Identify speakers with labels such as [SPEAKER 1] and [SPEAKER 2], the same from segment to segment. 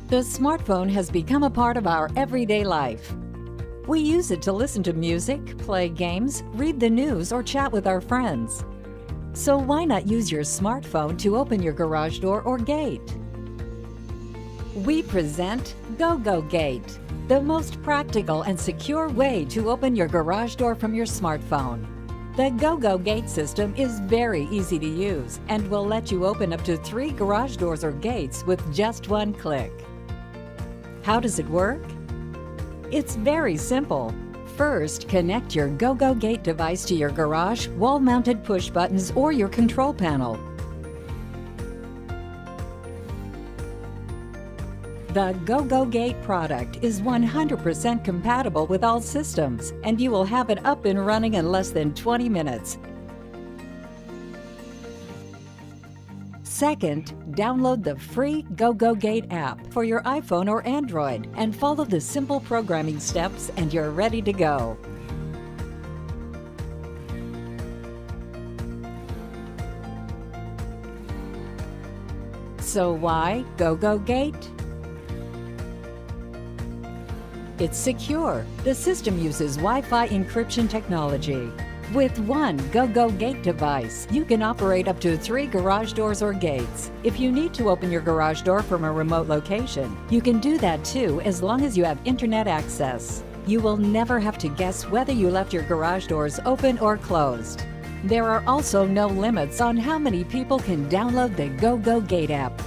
[SPEAKER 1] The smartphone has become a part of our everyday life. We use it to listen to music, play games, read the news, or chat with our friends. So why not use your smartphone to open your garage door or gate? We present Gogogate, the most practical and secure way to open your garage door from your smartphone. The Gogogate system is very easy to use and will let you open up to 3 garage doors or gates with just one click. How does it work? It's very simple. First, connect your Gogogate device to your garage, wall-mounted push buttons, or your control panel. The Gogogate product is 100% compatible with all systems, and you will have it up and running in less than 20 minutes. Second, download the free Gogogate app for your iPhone or Android and follow the simple programming steps and you're ready to go. So why Gogogate? It's secure. The system uses Wi-Fi encryption technology. With one Gogogate device, you can operate up to 3 garage doors or gates. If you need to open your garage door from a remote location, you can do that too as long as you have internet access. You will never have to guess whether you left your garage doors open or closed. There are also no limits on how many people can download the Gogogate app.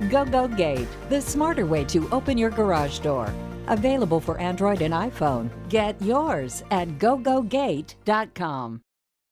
[SPEAKER 1] Gogogate, the smarter way to open your garage door. Available for Android and iPhone. Get yours at gogogate.com.